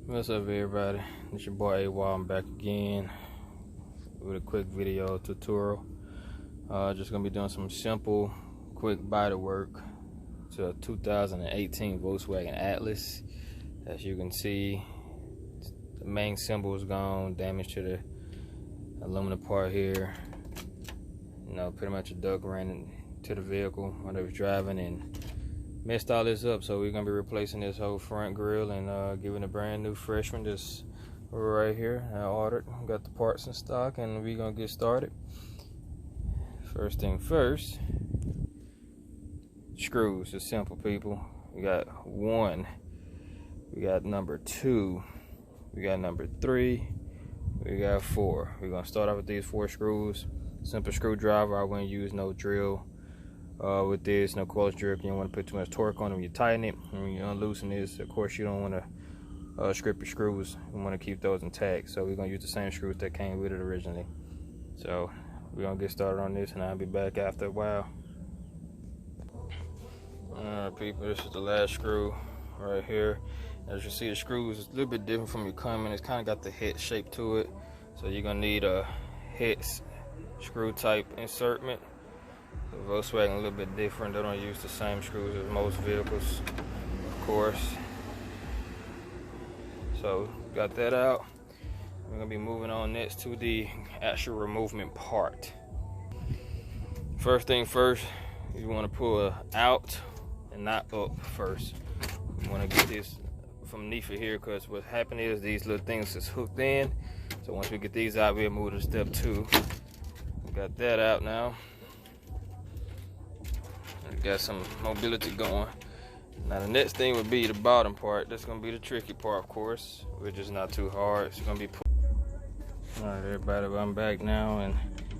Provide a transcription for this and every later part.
What's up, everybody? It's your boy AWOL. I'm back again with a quick video tutorial. Just gonna be doing some simple, quick body work to a 2018 Volkswagen Atlas. As you can see, the main symbol is gone, damage to the aluminum part here. Pretty much a duck ran into the vehicle when they was driving and messed all this up. So we're gonna be replacing this whole front grille and giving a brand new fresh one. This right here I ordered, got the parts in stock, and we're gonna get started. First thing first, screws. It's simple, people. We got one, we got number two, we got number three, we got four. We're gonna start off with these 4 screws. Simple screwdriver. I wouldn't use no drill with this, no coil strip. You don't want to put too much torque on them. You tighten it, and when you unloosen this, of course you don't want to strip your screws. You want to keep those intact. So we're gonna use the same screws that came with it originally. So we're gonna get started on this, and I'll be back after a while. Alright, people, this is the last screw right here. As you see, the screw is a little bit different from your common. It's kind of got the head shape to it, so you're gonna need a head screw type insertment. The Volkswagen a little bit different. They don't use the same screws as most vehicles, of course. So got that out. We're gonna be moving on next to the actual removement part. First thing first, you want to pull out and not up first. You want to get this from underneath of here, because what happened is these little things is hooked in. So once we get these out, we'll move to step 2. Got that out now. We got some mobility going. Now the next thing would be the bottom part. That's gonna be the tricky part, of course, which is not too hard. It's gonna be. All right, everybody, I'm back now, and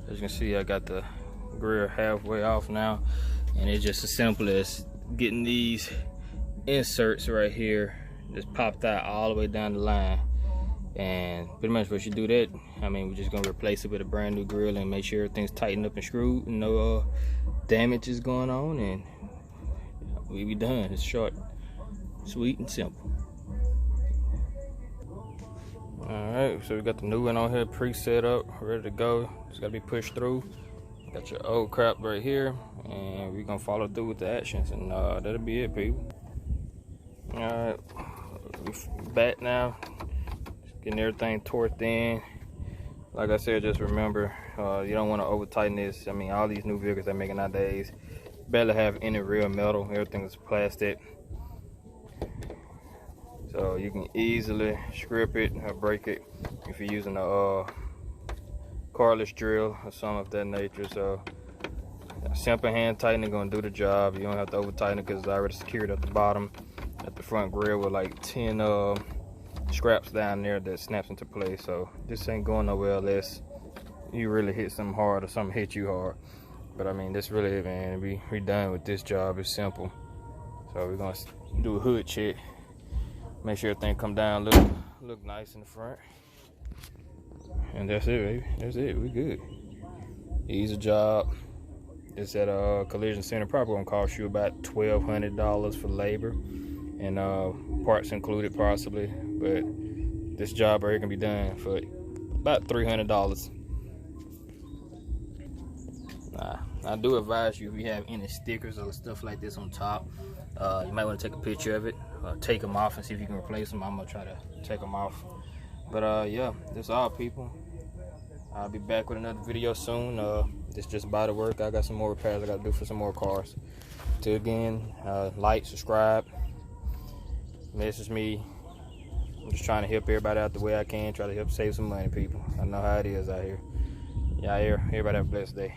as you can see, I got the grill halfway off now, and it's just as simple as getting these inserts right here just popped out all the way down the line. And pretty much once you do that, we're just gonna replace it with a brand new grill and make sure everything's tightened up and screwed and no damage is going on, and we be done. It's short, sweet, and simple. Alright, so we got the new one on here pre-set up, ready to go. Just gotta be pushed through. Got your old crap right here, and we're gonna follow through with the actions, and that'll be it, people. Alright, we back now. Getting everything torqued in. Like I said, just remember, you don't want to over tighten this. All these new vehicles they're making nowadays barely have any real metal. Everything is plastic. So you can easily strip it or break it if you're using a carless drill or something of that nature. So simple hand tightening gonna do the job. You don't have to over tighten it because it's already secured at the bottom. At the front grill with like 10 scraps down there that snaps into place. So this ain't going nowhere unless you really hit something hard or something hit you hard. But this really, man, we done with this job. It's simple. So we're gonna do a hood check, make sure everything come down, look nice in the front, and that's it, baby. That's it. We good. Easy job. It's at a collision center. Probably gonna cost you about $1,200 for labor and parts included possibly, but this job right here can be done for about $300. I do advise you, if you have any stickers or stuff like this on top, you might want to take a picture of it, take them off and see if you can replace them. I'm gonna try to take them off, but yeah, that's all, people. I'll be back with another video soon. This just body work. I got some more repairs I gotta do for some more cars. Till again, like, subscribe, message me. I'm just trying to help everybody out the way I can, try to help save some money, people. I know how it is out here. Yeah, everybody have a blessed day.